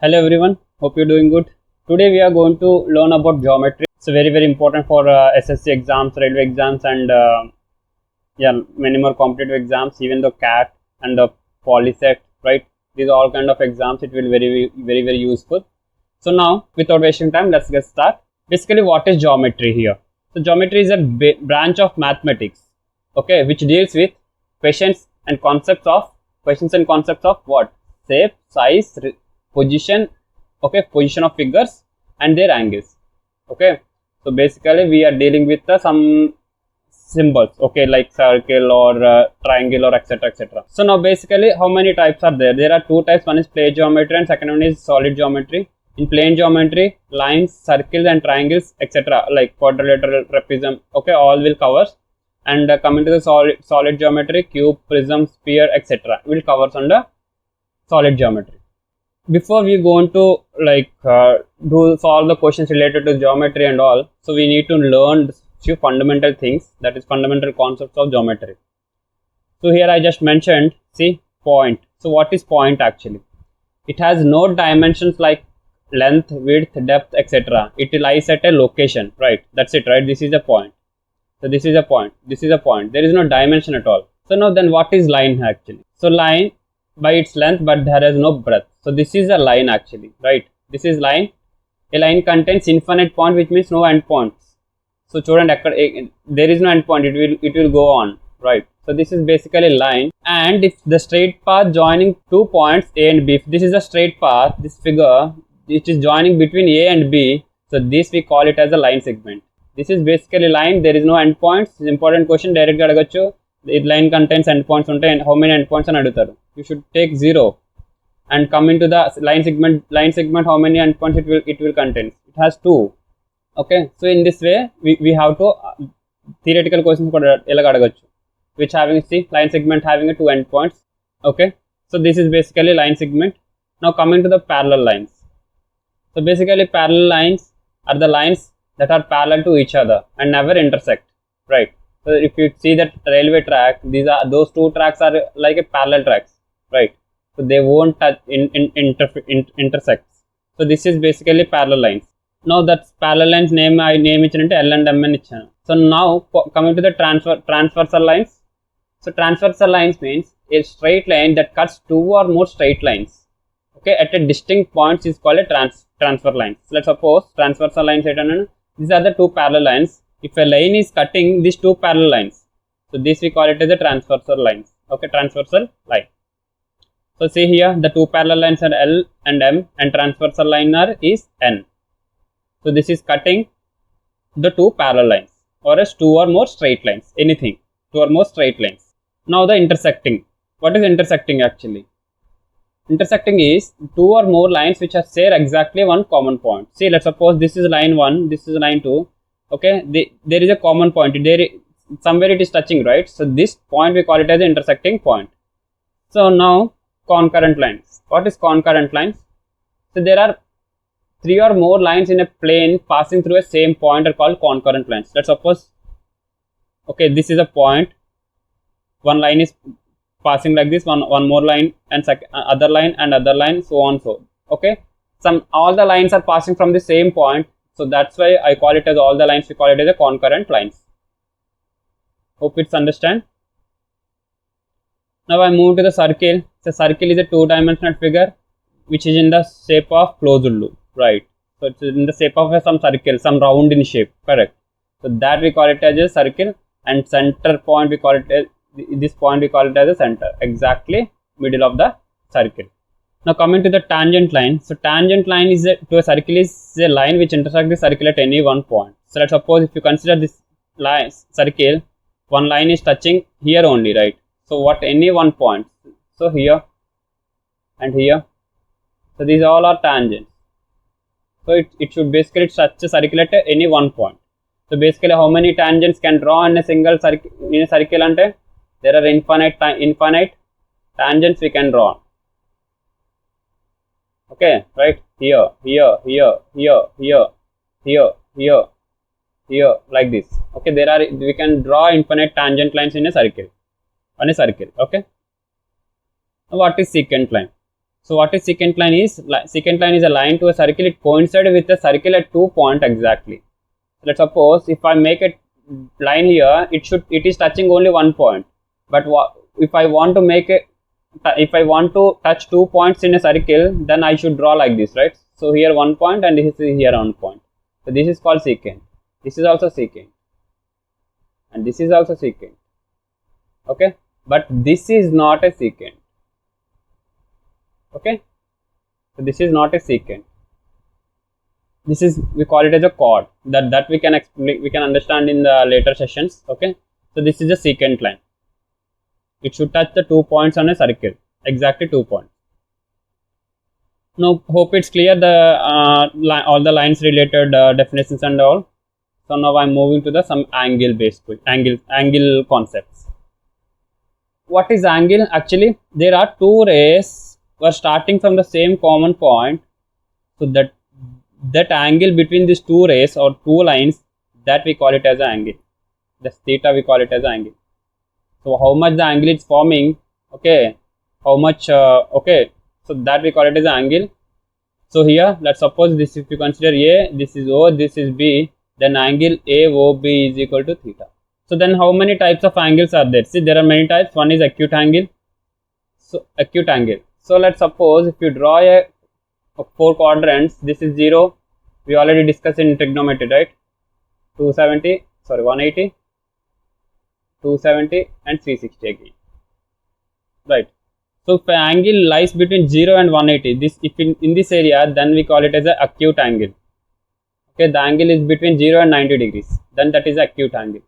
Hello everyone, hope you're doing good. Today we are going to learn about geometry. It's very important for SSC exams, railway exams, and many more competitive exams. Even the CAT and the Polysec, right? These are all kind of exams. It will very useful. So now, without wasting time, let's get started. Basically, what is geometry here? So geometry is a branch of mathematics, okay, which deals with questions and concepts of what? Shape, size, position, okay, position of figures and their angles, okay. So basically we are dealing with some symbols, okay, like circle or triangle or etc. So now basically how many types are there? There are two types. One is plane geometry and second one is solid geometry. In plane geometry, lines, circles and triangles, etc., like quadrilateral, trapezium, okay, all will cover. And coming to the solid geometry, cube, prism, sphere, etc., will cover under solid geometry. Before we go into solve the questions related to geometry and all, so we need to learn few fundamental things, that is fundamental concepts of geometry. So here I just mentioned, see, point. So what is point actually? It has no dimensions like length, width, depth, etc. It lies at a location, right? That's it, right? This is a point. So this is a point. This is a point. There is no dimension at all. So now then what is line actually? So line by its length, but there is no breadth. So this is a line actually, right? This is line. A line contains infinite point, which means no end points. So chudandi, there is no end point. It will go on, right? So this is basically line. And if the straight path joining two points A and B, if this is a straight path, this figure which is joining between A and B, so this we call it as a line segment. This is basically line. There is no end points. It's important question. Direct ga adagachu. The line contains endpoints and how many endpoints ani adutaru? You should take 0 and come into the line segment how many endpoints it will contain. It has 2. Okay, so in this way we have to theoretical questions elaga adagachu, which having, see, line segment having a 2 endpoints. Okay, so this is basically line segment. Now coming to the parallel lines. So basically parallel lines are the lines that are parallel to each other and never intersect, right? So if you see that railway track, those two tracks are like a parallel tracks, right? So they won't touch intersect. So this is basically parallel lines. Now that parallel lines name it L and M and ichchanu. So now coming to the transversal lines. So transversal lines means a straight line that cuts two or more straight lines, okay, at a distinct points is called a transfer line. So let's suppose transversal lines, these are the two parallel lines. If a line is cutting these two parallel lines, so this we call it as a transversal lines, okay, transversal line. So see here, the two parallel lines are L and M and transversal line is N. So this is cutting the two parallel lines, or as two or more straight lines, anything, two or more straight lines. Now the intersecting. What is intersecting actually? Intersecting is two or more lines which share exactly one common point. See, let's suppose this is line 1, this is line 2. Okay, there is a common point. Somewhere it is touching, right? So this point we call it as an intersecting point. So now concurrent lines. What is concurrent lines? So there are 3 or more lines in a plane passing through a same point are called concurrent lines. Let's suppose, okay, this is a point. One line is passing like this, one more line and other line and other line, so on so. Okay, all the lines are passing from the same point. So that's why I call it as all the lines, we call it as a concurrent lines. Hope it's understand. Now I move to the circle. So circle is a two-dimensional figure which is in the shape of closed loop, right? So it's in the shape of some circle, some round in shape, correct? So that we call it as a circle, and center point we call it as, this point we call it as a center, exactly middle of the circle. Now coming to the tangent line. So tangent line to a circle is a line which intersects the circle at any one point. So let's suppose if you consider this line circle, one line is touching here only, right? So what any one point. So here and here. So these all are tangents. So it should basically touch a circle at any one point. So basically how many tangents can draw in a single circle ante? There are infinite tangents we can draw. Okay, right? Here, like this. Okay, we can draw infinite tangent lines in a circle, on a circle. Okay. Now what is secant line? So what is secant line is? Secant line is a line to a circle. It coincides with a circle at 2 points exactly. Let's suppose if I make a line here, it is touching only 1 point. But if I want to touch 2 points in a circle, then I should draw like this, right? So here 1 point and this is here 1 point. So this is called secant. This is also secant, and this is also secant. Okay, but this is not a secant. Okay, so this is not a secant. This is, we call it as a chord. That we can explain, we can understand in the later sessions. Okay, so this is a secant line. It should touch the 2 points on a circle, exactly 2 points. Now hope it's clear, the all the lines related definitions and all. So now I'm moving to the some angle based angle concepts. What is angle? Actually, there are two rays were starting from the same common point. So that angle between these two rays or two lines, that we call it as an angle. The theta we call it as an angle. So how much the angle is forming? Okay, how much? Okay, so that we call it as an angle. So here, let's suppose this, if you consider A, this is O, this is B, then angle AOB is equal to theta. So then how many types of angles are there? See, there are many types. One is acute angle. So acute angle. So let's suppose if you draw a 4 quadrants, this is 0. We already discussed in trigonometry, right? 180, 270 and 360 again. Right. So if an angle lies between 0 and 180, this if in this area, then we call it as an acute angle. Okay, the angle is between 0 and 90 degrees, then that is acute angle.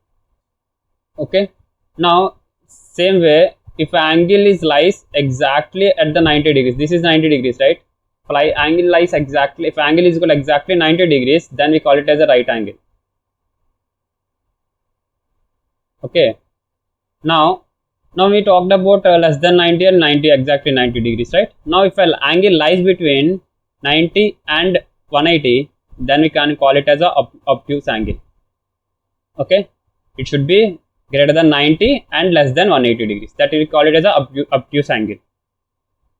Okay, now same way, if an angle lies exactly at the 90 degrees, this is 90 degrees, right? If angle lies exactly, if angle is equal to exactly 90 degrees, then we call it as a right angle. Okay, now we talked about less than 90 and 90, exactly 90 degrees, right? Now if an angle lies between 90 and 180, then we can call it as a obtuse angle. Okay, it should be greater than 90 and less than 180 degrees, that we call it as a obtuse angle.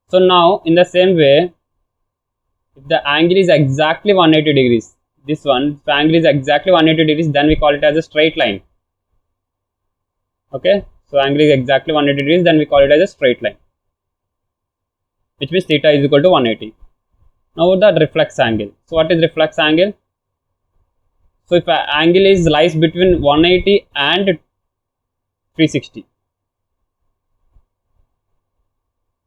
So now in the same way, if the angle is exactly 180 degrees, this one, if the angle is exactly 180 degrees, then we call it as a straight line. Okay, so angle is exactly 180 degrees, then we call it as a straight line, which means theta is equal to 180. Now the reflex angle. So what is reflex angle? So if an angle lies between 180 and 360.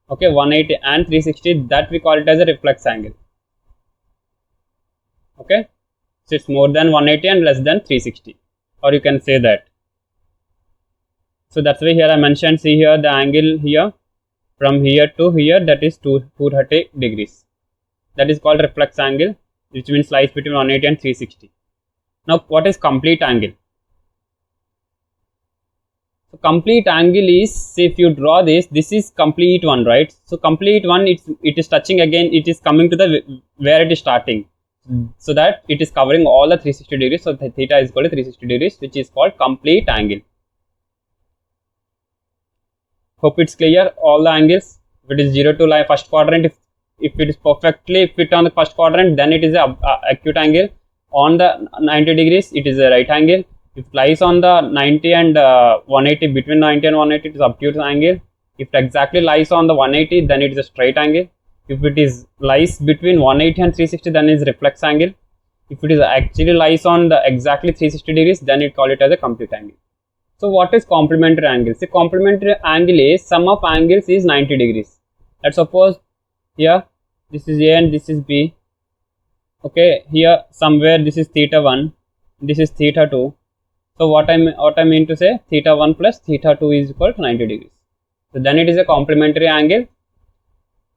Okay, 180 and 360, that we call it as a reflex angle. Okay, so it's more than 180 and less than 360, or you can say that. So that's why here I mentioned, see here the angle here from here to here, that is 230 degrees. That is called reflex angle, which means lies between 180 and 360. Now what is complete angle? So complete angle is, say if you draw this is complete one, right? So complete one, it is touching again, it is coming to the where it is starting, so that it is covering all the 360 degrees. So the theta is equal to 360 degrees, which is called complete angle. Hope it's clear, all the angles. If it is 0 to lie first quadrant, if it is perfectly fit on the first quadrant, then it is a acute angle. On the 90 degrees, it is a right angle. If it lies on the 90 and 180, between 90 and 180, it is obtuse angle. If it exactly lies on the 180, then it is a straight angle. If it is lies between 180 and 360, then it is reflex angle. If it is actually lies on the exactly 360 degrees, then it call it as a complete angle. So what is complementary angle? See, complementary angle is sum of angles is 90 degrees. Let's suppose here this is A and this is B. Okay, here somewhere this is theta 1, this is theta 2. So what I mean to say, theta 1 plus theta 2 is equal to 90 degrees. So then it is a complementary angle.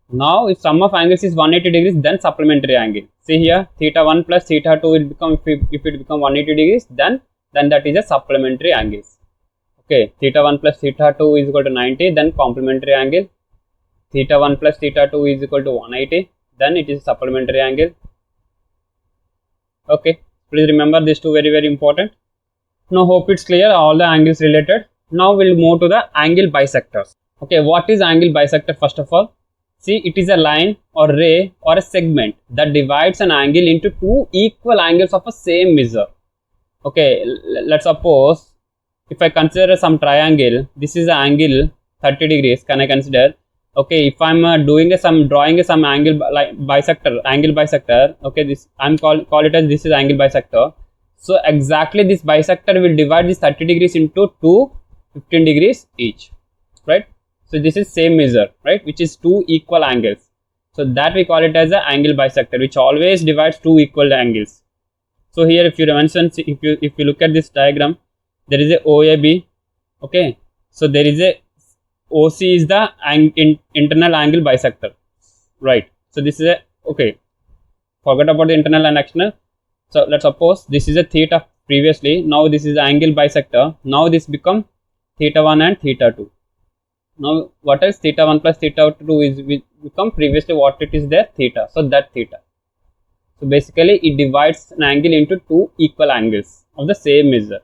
Now if sum of angles is 180 degrees, then supplementary angle. See here, theta 1 plus theta 2 will become, if it become 180 degrees, then that is a supplementary angles. Okay, theta 1 plus theta 2 is equal to 90, then complementary angle. Theta 1 plus theta 2 is equal to 180, then it is supplementary angle. Okay, please remember these two, very important. Now hope it's clear, all the angles related. Now we'll move to the angle bisectors. Okay, what is angle bisector first of all? See, it is a line or ray or a segment that divides an angle into two equal angles of a same measure. Okay, let's suppose if I consider some triangle, this is the angle 30 degrees. Can I consider? Okay, if I'm drawing some angle like angle bisector. Okay, this I'm call it as this is angle bisector. So exactly this bisector will divide this 30 degrees into two 15 degrees each, right? So this is same measure, right, which is two equal angles. So that we call it as an angle bisector, which always divides two equal angles. So here, if you mention, if you look at this diagram, there is a OAB. Okay, so there is a OC is the internal angle bisector, right? So this is a okay. Forget about the internal and external. So let's suppose this is a theta previously. Now this is the angle bisector. Now this become theta 1 and theta 2. Now what is theta 1 plus theta 2 is become previously what it is there, theta. So that theta. So basically it divides an angle into two equal angles of the same measure.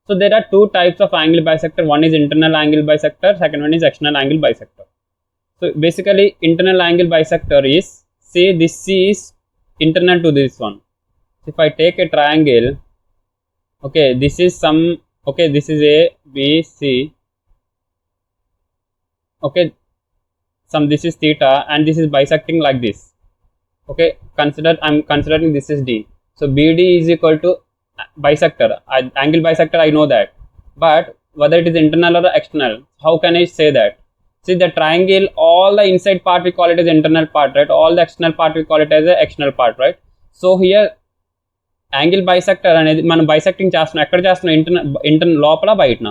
So there are two types of angle bisector. One is internal angle bisector, second one is external angle bisector. So basically internal angle bisector is, say this is internal to this one. If I take a triangle, okay, this is some, okay, this is A, B, C, okay, this is theta and this is bisecting like this. Okay, I'm considering this is D. So BD is equal to bisector, angle bisector, I know that. But whether it is internal or external, how can I say that? See, the triangle, all the inside part we call it as internal part, right? All the external part we call it as the external part, right? So here angle bisector అనేది మనం bisecting చేస్తున్నాం, ఎక్కడ చేస్తున్నాం, internal లోపల బయటన.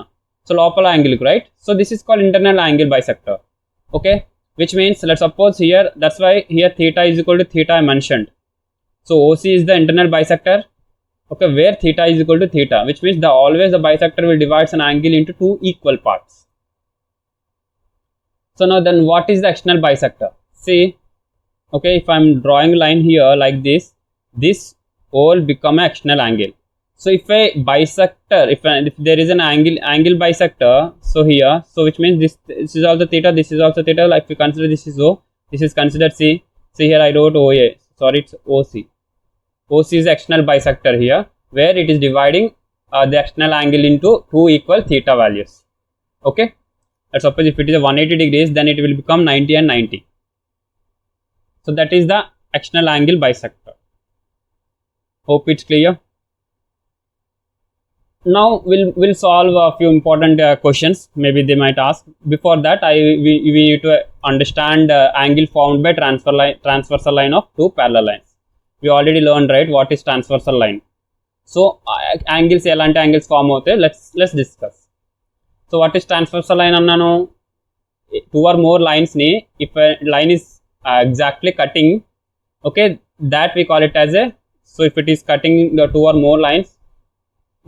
So లోపల angle, right? So this is called internal angle bisector. Okay, which means let's suppose here, that's why here theta is equal to theta I mentioned. So OC is the internal bisector, okay, where theta is equal to theta, which means always the bisector will divide an angle into two equal parts. So now then what is the external bisector? See, okay, if I'm drawing line here like this all become an external angle. So if a bisector, if there is an angle bisector, so here, so which means this is also theta, this is also theta. Like if you consider this is O, this is considered C. See here I wrote OA, sorry, it's OC. OC is external bisector here, where it is dividing the external angle into two equal theta values. Okay, let's suppose if it is a 180 degrees, then it will become 90 and 90. So that is the external angle bisector. Hope it's clear. Now we'll solve a few important questions maybe they might ask. Before that, we need to understand angle formed by transversal line of two parallel lines. We already learned, right, what is transversal line. So angles elanti angles form avute, let's discuss. So what is transversal line annanu? Two or more lines ni, if a line is exactly cutting, okay, that we call it as a, so if it is cutting the two or more lines,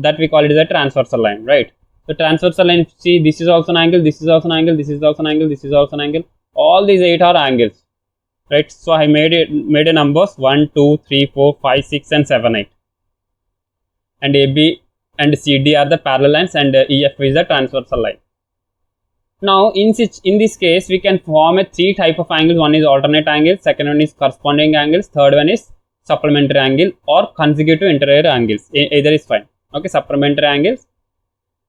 that we call it as a transversal line, right? So transversal line, see, this is also an angle, this is also an angle, this is also an angle, this is also an angle. All these 8 are angles, right? So I made a numbers 1, 2, 3, 4, 5, 6 and 7, 8. And AB and CD are the parallel lines and EF is the transversal line. Now in this case we can form a 3 type of angles. One is alternate angle, second one is corresponding angles, third one is supplementary angle or consecutive interior angles. Either is fine. Okay, supplementary angles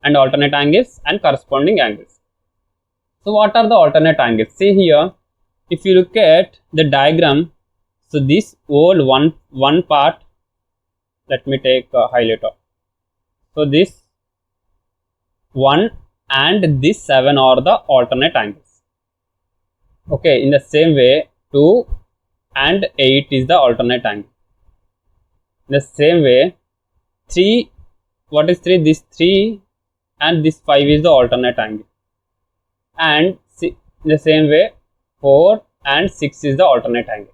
and alternate angles and corresponding angles. So what are the alternate angles? See here, if you look at the diagram, so this whole one part, let me take a highlighter. So this 1 and this 7 are the alternate angles. Okay, in the same way 2 and 8 is the alternate angle. In the same way 3, what is 3? This 3 and this 5 is the alternate angle. And in the same way 4 and 6 is the alternate angle.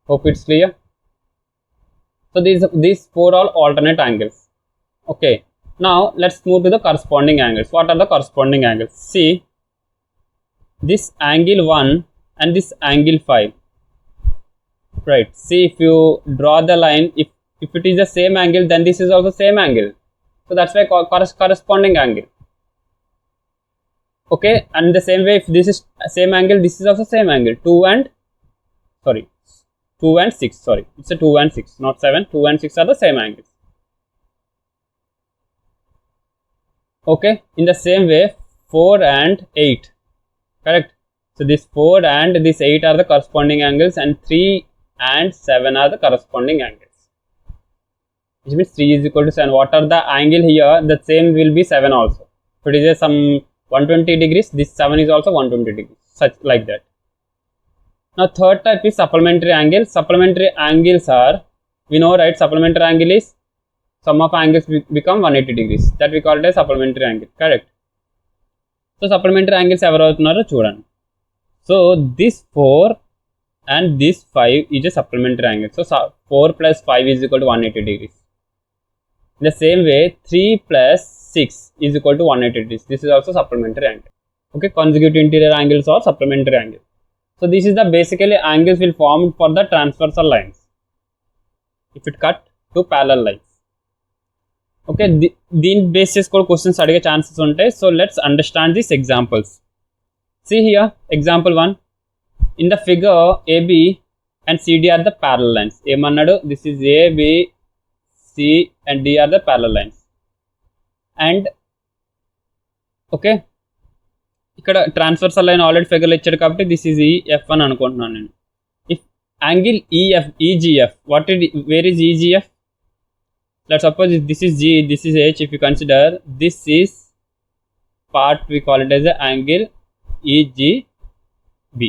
Hope it's clear. So these 4 are alternate angles. Okay, now let's move to the corresponding angles. What are the corresponding angles? See, this angle 1 and this angle 5, right? See, if you draw the line, if it is the same angle, then this is also same angle. So that's why corresponding angle. Okay, and the same way, if this is same angle, this is also same angle, 2 and 6, sorry, it's a 2 and 6, not 7. 2 and 6 are the same angles. Okay, in the same way, 4 and 8, correct. So this 4 and this 8 are the corresponding angles, and 3 and 7 are the corresponding angles, which means 3 is equal to 7. What are the angle here? The same will be 7 also. So it is some 120 degrees, this 7 is also 120 degrees, such like that. Now third type is supplementary angle. Supplementary angles are, we know, right, supplementary angle is sum of angles become 180 degrees, that we call it as supplementary angle, correct. So supplementary angles ఎవరు అవుతున్నారో చూడండి. So this 4 and this 5 is a supplementary angle. So 4 plus 5 is equal to 180 degrees. In the same way, 3 plus 6 is equal to 180 degrees. This is also supplementary angle. Okay, consecutive interior angles or supplementary angle. So this is the basically angles will form for the transversal lines if it cut to parallel lines. Okay, దీని base చేసుకొని questions అడిగే chances ఉంటాయి. So let's understand this examples. See here, example 1. In the figure, AB and CD are the parallel lines. ఏమన్నాడు? This is A, B, C and D are the parallel lines. And okay, ఇక్కడ transversal line already ఫిగర్లో ఇచ్చాడు కాబట్టి this is EF అని అనుకుంటున్నాను నేను. If angle EGF, where is EGF? Let's suppose this is G, this is H. If you consider, this is part, we call it as the angle EGB.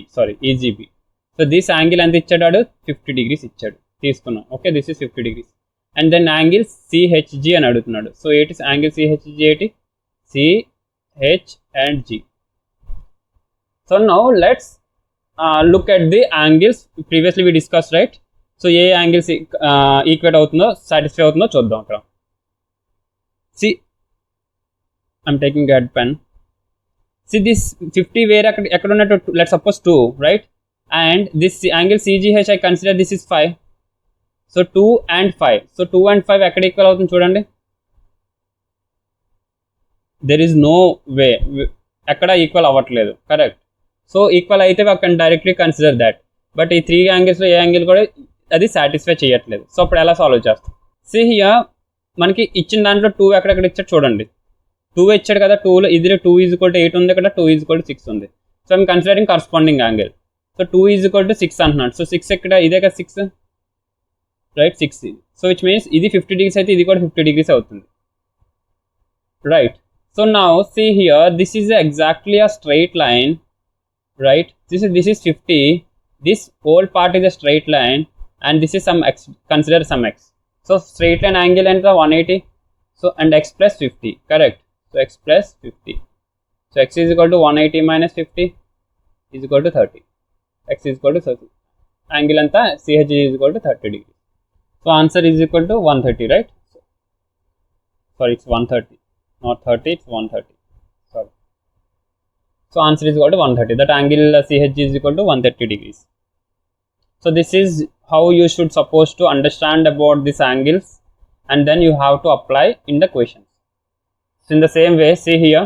So this angle ఎంత ఇచ్చాడు? 50 degrees ఇచ్చాడు, తీసుకున్నాం. Okay, this is 50 degrees. And then angle CHG అని అడుగుతున్నాడు. So ఏంటి angle CHG? ఏంటి? CH and G. So now let's look at the angles previously we discussed, right? So A angles equate అవుతుందో, satisfy అవుతుందో చూద్దాం అక్కడ. See, I'm taking a pen. See this 50 where ఎక్కడ ఉన్నట్టు, let's suppose 2, right? And this angle CGH I consider this is 5. So 2 and 5. So 2 and 5 ఎక్కడ equal అవుతుంది చూడండి. There is no way, ఎక్కడ ఈక్వల్ అవ్వట్లేదు, కరెక్ట్. సో ఈక్వల్ అయితే we can directly consider that. But ఈ 3 యాంగిల్స్లో ఏ angle కూడా అది satisfy చేయట్లేదు. సో అప్పుడు ఎలా సాల్వ్ చేస్తాం? See here, మనకి ఇచ్చిన దాంట్లో 2 ఎక్కడెక్కడ ఇచ్చాడు చూడండి. 2 ఇచ్చాడు కదా, 2లో ఇది 2 ఈజ్ ఈక్వల్ టు 8 ఉంది, ఇక్కడ 2 ఈజ్ ఈక్వల్ టు 6 ఉంది. So I'm considering corresponding angle. So 2 is equal to 6 అంటున్నాడు. సో 6 ఇక్కడ, ఇదే కదా 6, రైట్, 6 ఇది. సో విచ్ మీన్స్ ఇది 50 degrees అయితే ఇది కూడా 50 degrees అవుతుంది, right. So now see here, this is exactly a straight line, right? This is 50. This whole part is a straight line, and this is some x. Consider some x. So straight line angle enter 180. So and x plus 50, correct. So x plus 50. So x is equal to 180 minus 50 is equal to 30. X is equal to 30. Angle anta CH is equal to 30 degrees. So answer is equal to 130, right? Sorry, it's 130. Not 30, it's 130. Sorry. So answer is equal to 130. That angle CHG is equal to 130 degrees. So this is how you should supposed to understand about these angles, and then you have to apply in the questions. So in the same way, see here.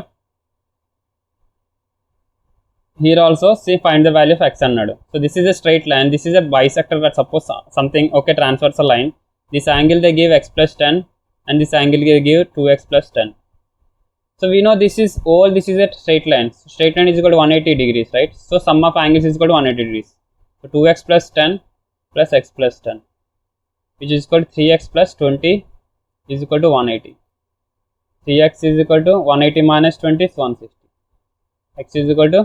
Here also, see, find the value of x annadu. So this is a straight line. This is a bisector. That suppose something, okay, transversal line. This angle they give x plus 10, and this angle they give 2x plus 10. So we know this is a straight line. So straight line is equal to 180 degrees, right? So sum of angles is equal to 180 degrees. So 2x plus 10 plus x plus 10, which is equal to 3x plus 20 is equal to 180. 3x is equal to 180 minus 20 is 160. X is equal to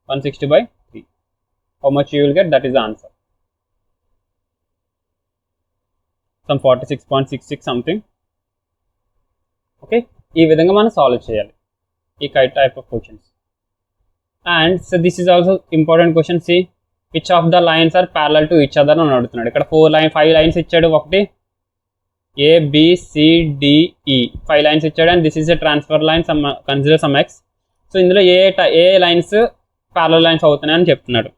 160 by 3. How much you will get? That is the answer. Some 46.66 something. Okay. ఈ విధంగా మనం solve చేయాలి ఈ type of questions. And so this is also important question. See which of the lines are parallel to each other అని అడుగుతున్నాడు. ఇక్కడ 5 lines ఇచ్చాడు. ఒకటి ABCDE 5 లైన్స్ ఇచ్చాడు, and this is a transfer line, some consider some x. So ఇందులో ఏ lines parallel lines అవుతున్నాయి అని చెప్తున్నాడు.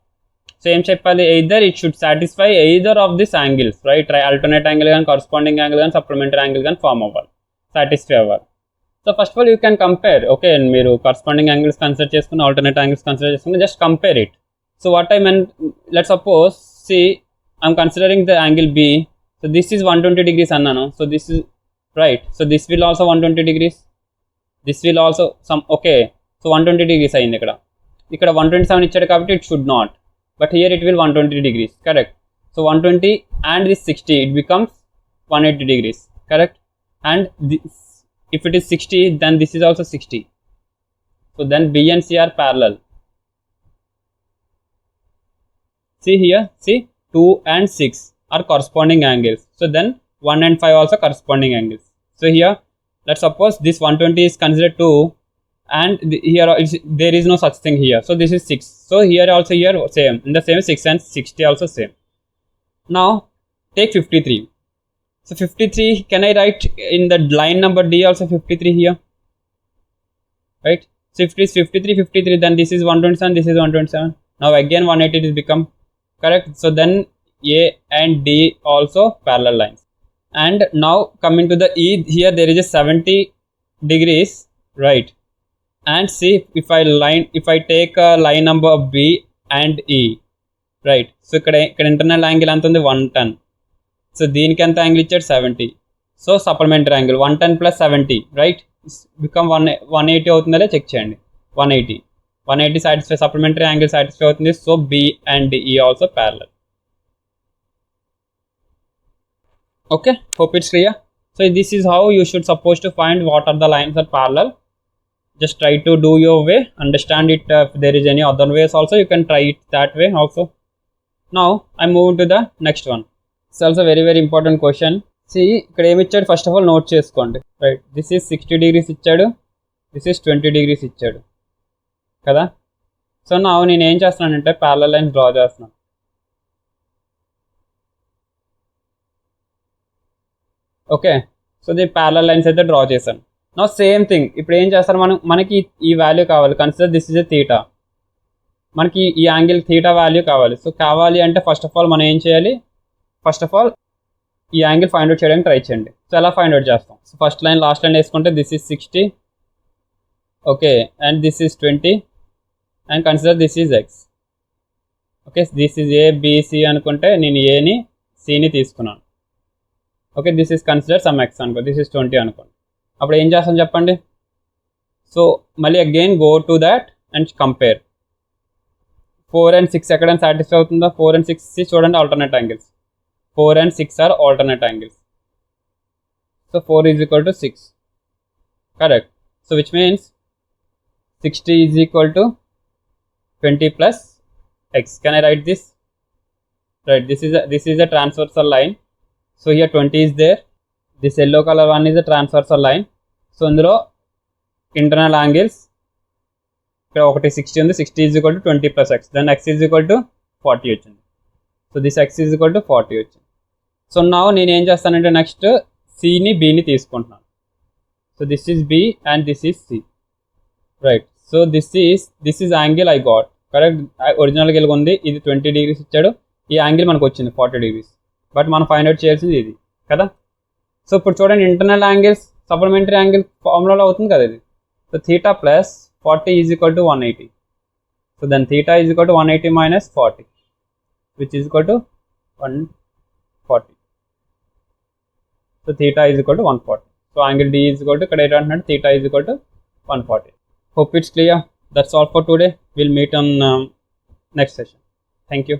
సో ఏం చెప్పాలి? Either it should satisfy either of this angles, right? Alternate angle కానీ, కరస్పాండింగ్ యాంగిల్ కానీ, సప్లిమెంటరీ యాంగిల్ కానీ ఫామ్ అవ్వాలి, సాటిస్ఫై అవ్వాలి. So first of all you can compare, okay, and మీరు corresponding angles consider చేసుకుని alternate angles consider చేసుకుని just compare it. So what I meant, let's suppose, see, I'm considering the angle B, so this is 120 degrees అన్నాను, so this is right, so this will also 120 degrees, this will also some, okay, so 120 degrees అయింది ఇక్కడ 127 ఇచ్చాడు కాబట్టి it should not, but here it will 120 degrees, correct. So 120 and this 60, it becomes 180 degrees, correct. And this, if it is 60, then this is also 60, so then B and C are parallel. See here, see, 2 and 6 are corresponding angles, so then 1 and 5 also corresponding angles. So here let's suppose this 120 is considered 2 and here there is no such thing here, so this is 6, so here also here same, in the same 6 and 60 also same. Now take 53, so 53, can I write in the line number D also 53 here, right? So if it is 53 53, then this is 127, this is 127, now again 180 is become, correct. So then A and D also parallel lines. And now coming to the E, here there is a 70 degrees, right? And see, if I take a line number B and E, right? So ఇక్కడ internal angle ఎంత ఉంది 110, so దీనికి ఎంత angle ఇచ్చాడు 70, so supplementary angle 110 plus 70, right, become 180 అవుతుందో check చేయండి, 180 satisfy, supplementary angle satisfy అవుతుంది, so B and E also parallel. Okay, hope it's clear. So this is how you should supposed to find what are the lines are parallel. Just try to do your way, understand it. If there is any other ways also, you can try it that way also. Now I move to the next one. It's also very very important question. See, ఇక్కడ ఏమి ఇచ్చాడు, first of all note చేసుకోండి, right. This is 60 degrees ఇచ్చాడు, this is 20 degrees ఇచ్చాడు కదా. So నా నేను ఏం చేస్తున్నానంటే ప్యారలల్ లైన్స్ డ్రా చేస్తున్నాను, okay. So the parallel lines అయితే డ్రా చేశాను. నా సేమ్ థింగ్ ఇప్పుడు ఏం చేస్తారు, మనకి ఈ వాల్యూ కావాలి, consider this is a theta, మనకి ఈ యాంగిల్ థీటా వాల్యూ కావాలి. సో కావాలి అంటే ఫస్ట్ ఆఫ్ ఆల్ మనం ఏం చేయాలి, ఫస్ట్ ఆఫ్ ఆల్ ఈ యాంగిల్ ఫైండ్ అవుట్ చేయడానికి ట్రై చేయండి. సో ఎలా ఫైండ్ అవుట్ చేస్తాం, so first line last line వేసుకుంటే this is 60, okay, and this is 20 and consider this is x, okay. This is ABC అనుకుంటే నేను ఏని సిని తీసుకున్నాను, okay. This is consider some X అనుకో, దిస్ ఈజ్ 20 అనుకోండి. అప్పుడు ఏం చేస్తాను చెప్పండి, సో మళ్ళీ again go to that and compare 4 and 6 ఎక్కడైనా సాటిస్ఫై అవుతుందా, 4 and 6 చూడండి alternate angles, 4 and 6 are alternate angles, so 4 is equal to 6, correct. So which means 60 is equal to 20 plus x. Can I write this, right? This is a transversal line, so here 20 is there, this yellow color one is a transversal line, so అందులో internal angles ఇక్కడ ఒకటి 60 ఉంది, 60 is equal to 20 plus x, then x is equal to 40 వచ్చింది, so this x is equal to 40 వచ్చింది. So నా నేను ఏం చేస్తానంటే నెక్స్ట్ సిని బిని తీసుకుంటున్నాను, so this is B and this is C, right. So this is angle I got, correct. ఒరిజినల్గా వెళ్ళి ఉంది, ఇది 20 degrees ఇచ్చాడు, ఈ యాంగిల్ మనకు వచ్చింది 40 degrees, బట్ మనం ఫైండ్ అవుట్ చేయాల్సింది ఇది కదా. సో ఇప్పుడు చూడండి ఇంటర్నల్ యాంగిల్స్ సప్లిమెంటరీ యాంగిల్ ఫార్ములాలో అవుతుంది కదా ఇది, so theta plus 40 is equal to 180, so then theta is equal to 180 minus 40 which is equal to 140, so theta is equal to 140, so angle D is equal to ఇక్కడ ఏంటంటే theta is equal to 140. Hope it's clear. That's all for today. We'll meet on next session. Thank you.